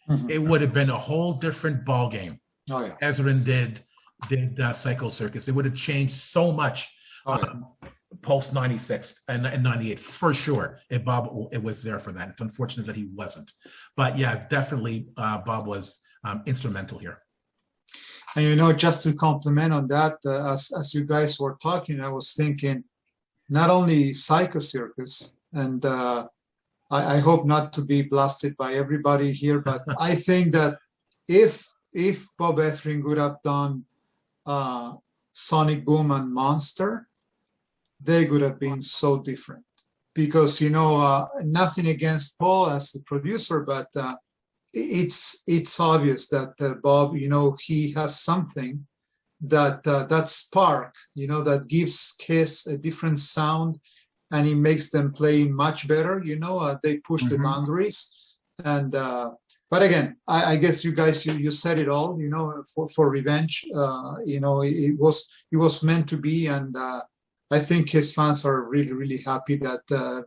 Mm-hmm. It would have been a whole different ball game. Oh yeah, Ezrin did Psycho Circus. It would have changed so much. Oh, yeah. Post 96 and 98 for sure. If Bob it was there for that. It's unfortunate that he wasn't, but yeah, definitely Bob was instrumental here. And just to compliment on that, as you guys were talking, I was thinking not only Psycho Circus, and I hope not to be blasted by everybody here, but I think that if Bob Ezrin would have done Sonic Boom and Monster, they would have been so different. Because nothing against Paul as a producer, but it's obvious that Bob, he has something that spark, that gives Kiss a different sound, and it makes them play much better. They push the boundaries, and but again, I guess you guys you said it all. For Revenge, it was meant to be, and I think his fans are really, really happy that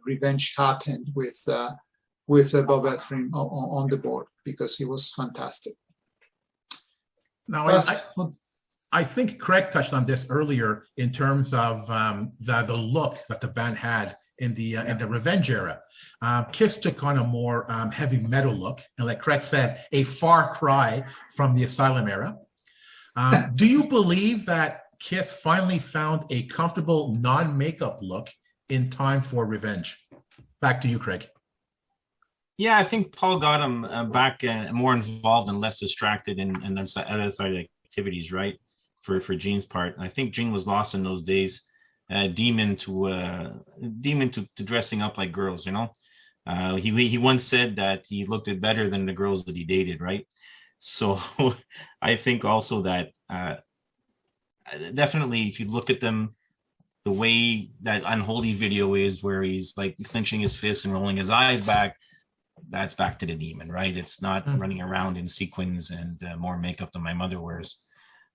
Revenge happened with Bob Ezrin on the board, because he was fantastic. Now, I think Craig touched on this earlier in terms of the look that the band had in the Revenge era. Kiss took on a more heavy metal look, and like Craig said, a far cry from the Asylum era. Do you believe that Kiss finally found a comfortable non-makeup look in time for Revenge? Back to you, Craig. Yeah, I think Paul got him back more involved and less distracted in other side activities, right? For Gene's part, I think Gene was lost in those days, demon to dressing up like girls. He once said that he looked better than the girls that he dated, right? So I think also that definitely, if you look at them, the way that Unholy video is, where he's like clenching his fists and rolling his eyes back, that's back to the demon, right? It's not running around in sequins and more makeup than my mother wears.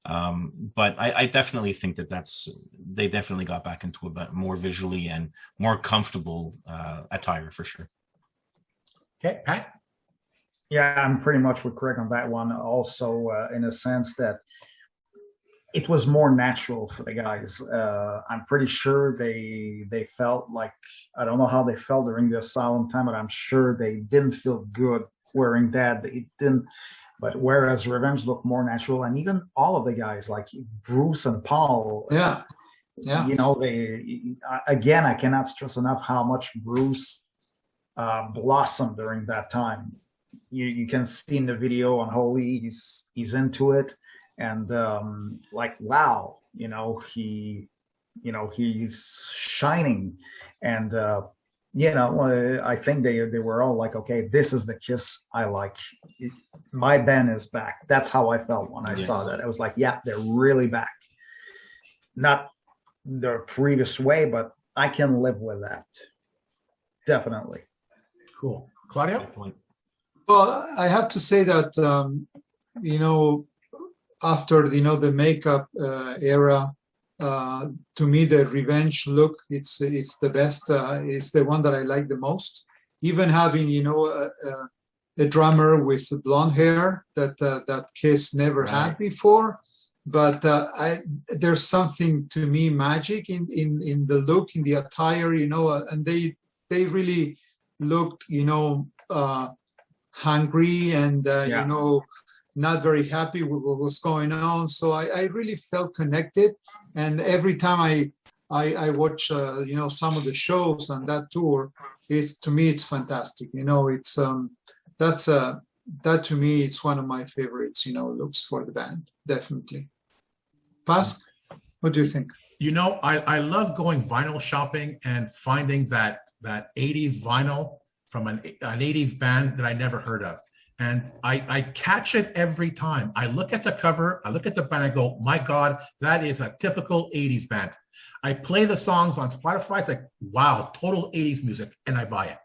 But I definitely think they definitely got back into a bit more visually and more comfortable attire for sure. Okay, Pat? Yeah, I'm pretty much with Craig on that one. Also, in a sense that it was more natural for the guys. I'm pretty sure they felt like, I don't know how they felt during the Asylum time, but I'm sure they didn't feel good wearing that. They didn't. But whereas Revenge looked more natural, and even all of the guys like Bruce and Paul, yeah, again, I cannot stress enough how much Bruce blossomed during that time. You can see in the video on Holy, he's into it. And wow, he's shining, and I think they were all like, okay, this is the Kiss I like. My band is back. That's how I felt when I saw that. I was like, yeah, they're really back. Not the previous way, but I can live with that. Definitely. Cool, Claudio. Well, I have to say that after the makeup era, to me the Revenge look, it's the best. It's the one that I like the most. Even having a drummer with blonde hair that Kiss never had before, but there's something to me magic in the look, in the attire, and they really looked hungry and not very happy with what was going on. So I really felt connected. And every time I watch, some of the shows on that tour, to me, it's fantastic. It's that to me, it's one of my favorites, looks for the band, definitely. Pas, what do you think? You know, I love going vinyl shopping and finding that 80s vinyl from an 80s band that I never heard of. And I catch it every time. I look at the cover, I look at the band, I go, my God, that is a typical 80s band. I play the songs on Spotify, it's like, wow, total 80s music, and I buy it.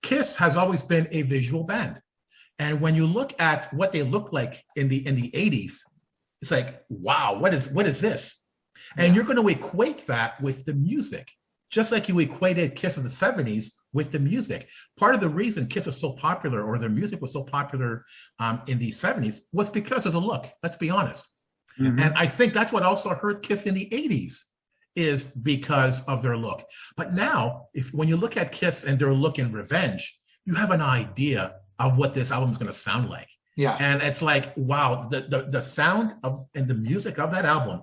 Kiss has always been a visual band. And when you look at what they look like in the 80s, it's like, wow, what is this? And you're going to equate that with the music, just like you equated Kiss of the 70s with the music. Part of the reason Kiss was so popular, or their music was so popular in the 70s, was because of the look. Let's be honest. Mm-hmm. And I think that's what also hurt Kiss in the 80s, is because of their look. But now, when you look at Kiss and their look in Revenge, you have an idea of what this album is going to sound like. Yeah. And it's like, wow, the sound of and the music of that album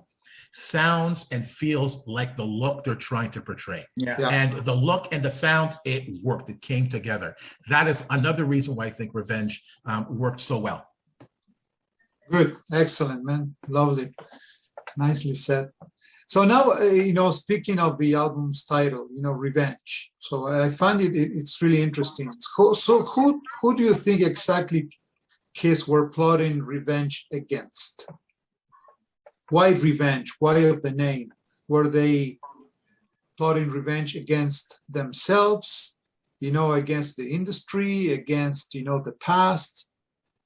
sounds and feels like the look they're trying to portray. Yeah. And the look and the sound, it worked. It came together. That is another reason why I think Revenge worked so well. Good. Excellent, man. Lovely. Nicely said. So now, speaking of the album's title, Revenge. So I find it's really interesting. So who do you think exactly Kiss were plotting revenge against? Why revenge? Why of the name? Were they plotting revenge against themselves, against the industry, against, the past?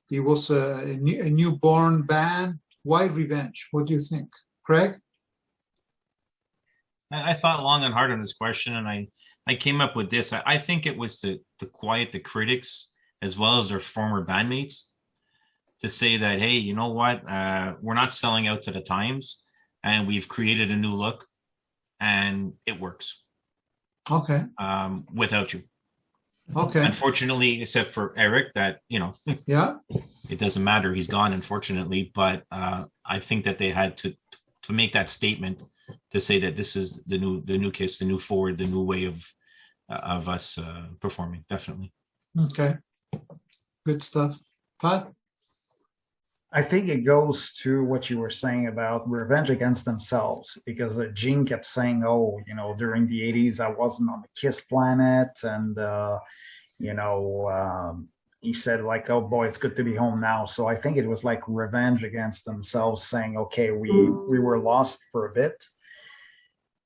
It was a newborn band. Why revenge? What do you think? Craig? I thought long and hard on this question, and I came up with this. I think it was to quiet the critics as well as their former bandmates, to say that, hey, you know what? We're not selling out to the times, and we've created a new look, and it works. Okay. Without you. Okay. Unfortunately, except for Eric, that, yeah, it doesn't matter. He's gone, unfortunately. But I think that they had to make that statement, to say that this is the new Kiss, the new Forward, the new way of us performing. Definitely. Okay. Good stuff. Pat? I think it goes to what you were saying about revenge against themselves, because Gene kept saying, oh, during the 80s, I wasn't on the Kiss planet. And, he said, like, oh boy, it's good to be home now. So I think it was like revenge against themselves, saying, okay, we were lost for a bit,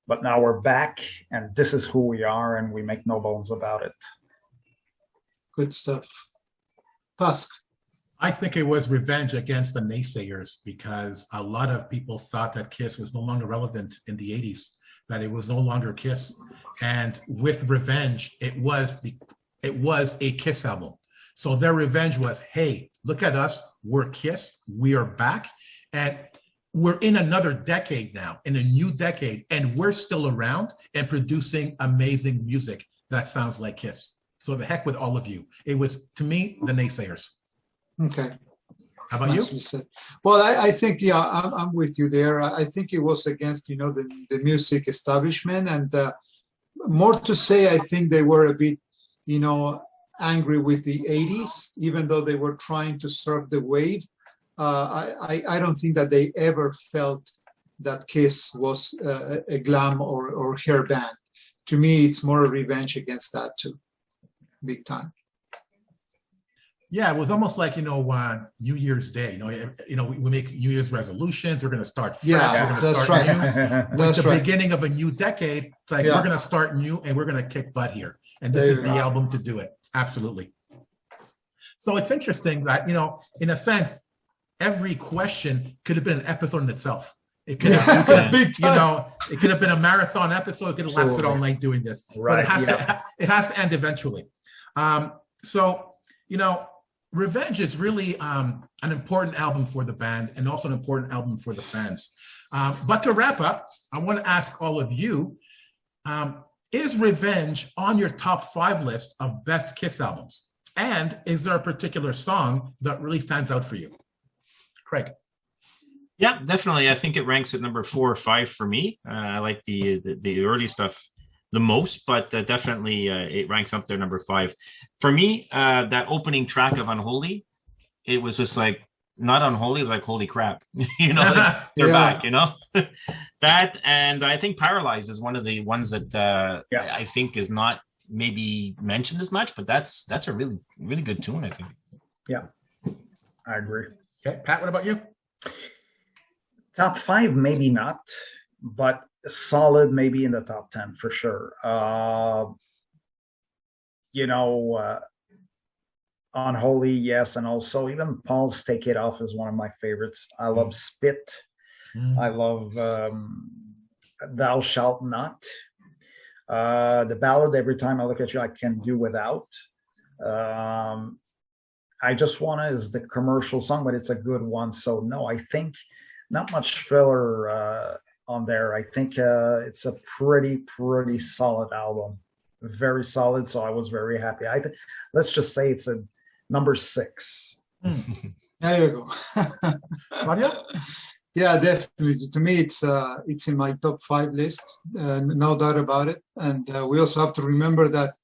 but now we're back, and this is who we are, and we make no bones about it. Good stuff. Tusk? I think it was revenge against the naysayers, because a lot of people thought that Kiss was no longer relevant in the 80s, that it was no longer Kiss. And with Revenge, it was a Kiss album. So their revenge was, hey, look at us, we're Kiss, we are back, and we're in another decade now, in a new decade, and we're still around and producing amazing music that sounds like Kiss. So the heck with all of you. It was, to me, the naysayers. Okay. How about you? Well, I think, I'm with you there. I think it was against, the music establishment, and more to say, I think they were a bit, angry with the 80s, even though they were trying to surf the wave. I don't think that they ever felt that Kiss was a glam or hair band. To me, it's more a revenge against that too, big time. Yeah, it was almost like, New Year's Day. We make New Year's resolutions. We're going to start fresh. Yeah, we're going to that's start right. new. With the beginning of a new decade, it's like, we're going to start new and we're going to kick butt here. And this is the album to do it. Absolutely. So it's interesting that, in a sense, every question could have been an episode in itself. It could have, it could have been a marathon episode. It could have lasted all night doing this. Right. But it has to end eventually. Revenge is really an important album for the band, and also an important album for the fans. But to wrap up, I want to ask all of you, is Revenge on your top 5 list of best Kiss albums? And is there a particular song that really stands out for you? Craig? Yeah, definitely. I think it ranks at number 4 or 5 for me. I like the early stuff the most, but definitely it ranks up there number 5 for me. That opening track of Unholy, it was just like, not unholy, like holy crap, like they're back, that. And I think Paralyzed is one of the ones that I think is not maybe mentioned as much, but that's a really, really good tune, I think. Yeah, I agree. Okay, Pat, what about you? Top 5, maybe not, but solid, maybe in the top 10 for sure. Unholy, yes, and also even Paul's Take It Off is one of my favorites. I love Spit. I love Thou Shalt Not. The ballad, Every Time I Look at You, I Can Do Without. I Just Wanna is the commercial song, but it's a good one. So no, I think not much filler on there. I think it's a pretty solid album. Very solid. So I was very happy. Let's just say it's a number 6. There you go. Claudia? Yeah, definitely. To me, it's in my top 5 list, no doubt about it. And we also have to remember that,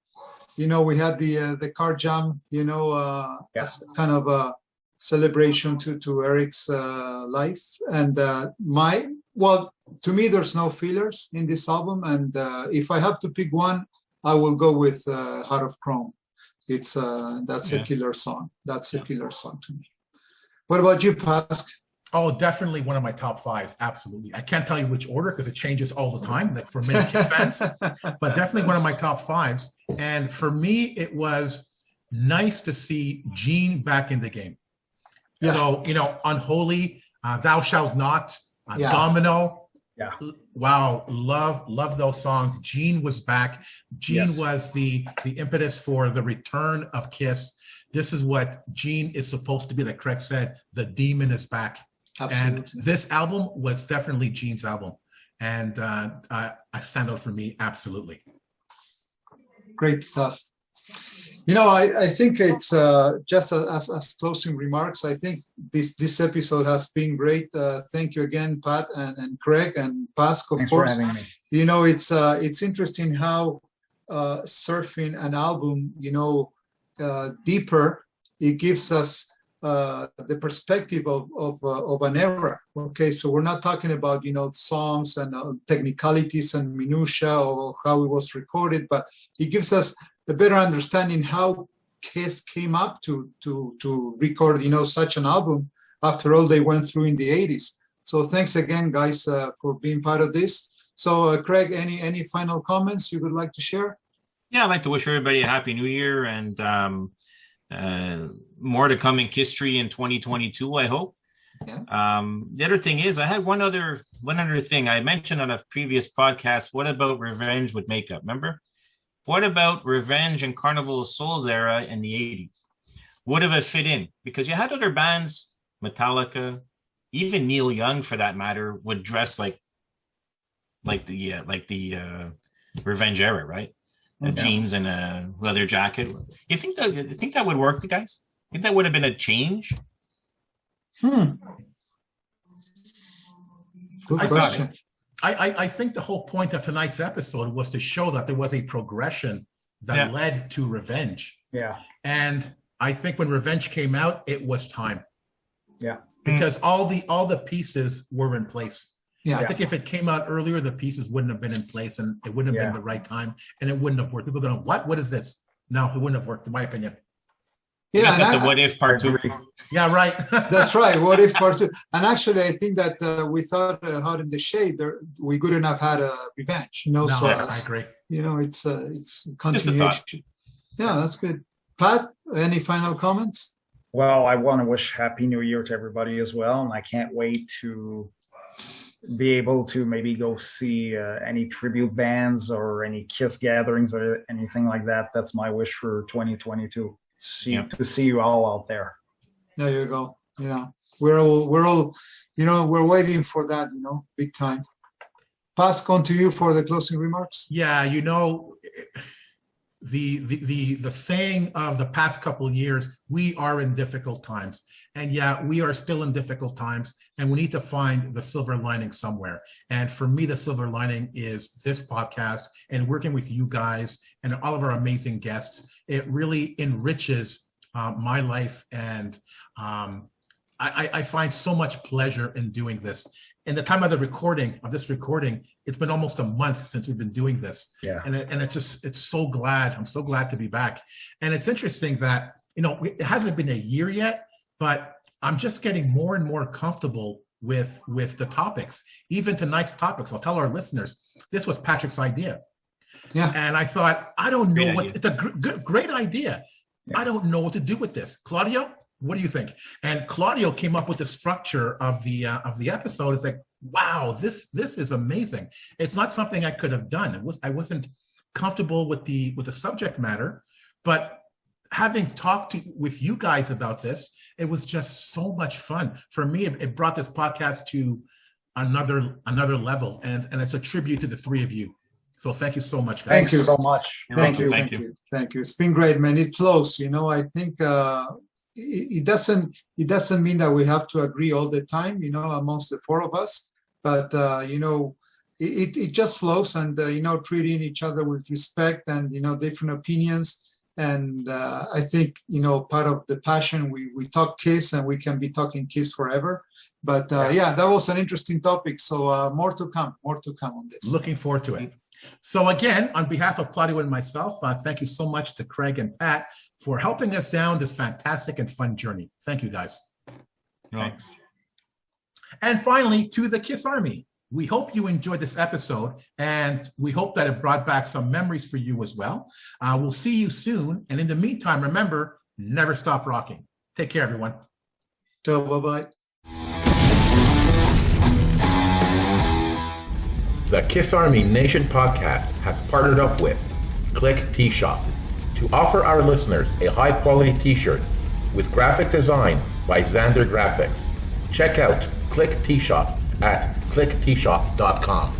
we had the car jam, as kind of a celebration to Eric's life. And to me, there's no fillers in this album. And if I have to pick one, I will go with Heart of Chrome. That's a killer song. That's a killer song to me. What about you, Pask? Oh, definitely one of my top 5s. Absolutely. I can't tell you which order because it changes all the time, like for many Kiss fans, but definitely one of my top 5s. And for me, it was nice to see Gene back in the game. Yeah. So, Unholy, Thou Shalt Not, Domino. Yeah. Wow. Love those songs. Gene was back. Gene was the impetus for the return of Kiss. This is what Gene is supposed to be. Like Craig said, the demon is back. Absolutely. And this album was definitely Gene's album. And I stand out for me, absolutely. Great stuff. I think it's just as closing remarks, I think this episode has been great. Thank you again, Pat and Craig and Pask, of course. Thanks for having me. It's interesting how surfing an album, deeper, it gives us the perspective of an era. Okay, so we're not talking about songs and technicalities and minutia or how it was recorded, but it gives us a better understanding how Kiss came up to record such an album after all they went through in the 80s. So thanks again, guys, for being part of this. So Craig, any final comments you would like to share? Yeah, I'd like to wish everybody a happy new year and more to come in Kisstory in 2022, I hope. Yeah. The other thing is I had one other thing I mentioned on a previous podcast. What about Revenge with makeup? Remember? What about Revenge and Carnival of Souls era in the 80s? Would have it fit in? Because you had other bands, Metallica, even Neil Young for that matter, would dress like the Revenge era, right? Jeans and a leather jacket. You think that would work, guys? Think that would have been a change? Good question. I think the whole point of tonight's episode was to show that there was a progression that led to Revenge. Yeah. And I think when Revenge came out, it was time. Yeah. Because all the pieces were in place. Yeah. I think if it came out earlier, the pieces wouldn't have been in place and it wouldn't have been the right time and it wouldn't have worked. People going, what is this? No, it wouldn't have worked, in my opinion. Yeah, the What If Part 2. Yeah, right. That's right. What If Part 2. And actually, I think that we thought Hot in the Shade, we couldn't have had a Revenge. No, so I agree. It's continuation. Yeah, that's good. Pat, any final comments? Well, I want to wish Happy New Year to everybody as well. And I can't wait to be able to maybe go see any tribute bands or any Kiss gatherings or anything like that. That's my wish for 2022. To see you all out there. There you go. Yeah, we're all we're waiting for that. Big time. Pass on to you for the closing remarks. Yeah, the saying of the past couple of years, we are in difficult times, and we are still in difficult times, and we need to find the silver lining somewhere. And for me, the silver lining is this podcast and working with you guys and all of our amazing guests. It really enriches my life, and I find so much pleasure in doing this. In the time of this recording, it's been almost a month since we've been doing this. Yeah. And I'm so glad to be back. And it's interesting that, it hasn't been a year yet, but I'm just getting more and more comfortable with the topics. Even tonight's topics, I'll tell our listeners, this was Patrick's idea. Yeah. And I thought, I don't know Great idea. it's a great idea. Yeah. I don't know what to do with this. Claudio, what do you think? And Claudio came up with the structure of the episode. It's like, wow, this is amazing. It's not something I could have done. I wasn't comfortable with the subject matter, but having talked with you guys about this, it was just so much fun. For me, it brought this podcast to another level, and it's a tribute to the three of you. So thank you so much, guys. Thank you so much. Thank you. Thank you. Thank you. It's been great, man. It flows. I think it doesn't mean that we have to agree all the time, amongst the four of us, but it just flows, and treating each other with respect and different opinions. And I think part of the passion, we talk Kiss, and we can be talking Kiss forever. But that was an interesting topic. So more to come on this. Looking forward to it. So again, on behalf of Claudio and myself, thank you so much to Craig and Pat for helping us down this fantastic and fun journey. Thank you, guys. Thanks. And finally, to the Kiss Army. We hope you enjoyed this episode, and we hope that it brought back some memories for you as well. We'll see you soon. And in the meantime, remember, never stop rocking. Take care, everyone. So, bye-bye. The Kiss Army Nation podcast has partnered up with Click T-Shop to offer our listeners a high-quality t-shirt with graphic design by Xander Graphics. Check out Click T-Shop at clicktshop.com.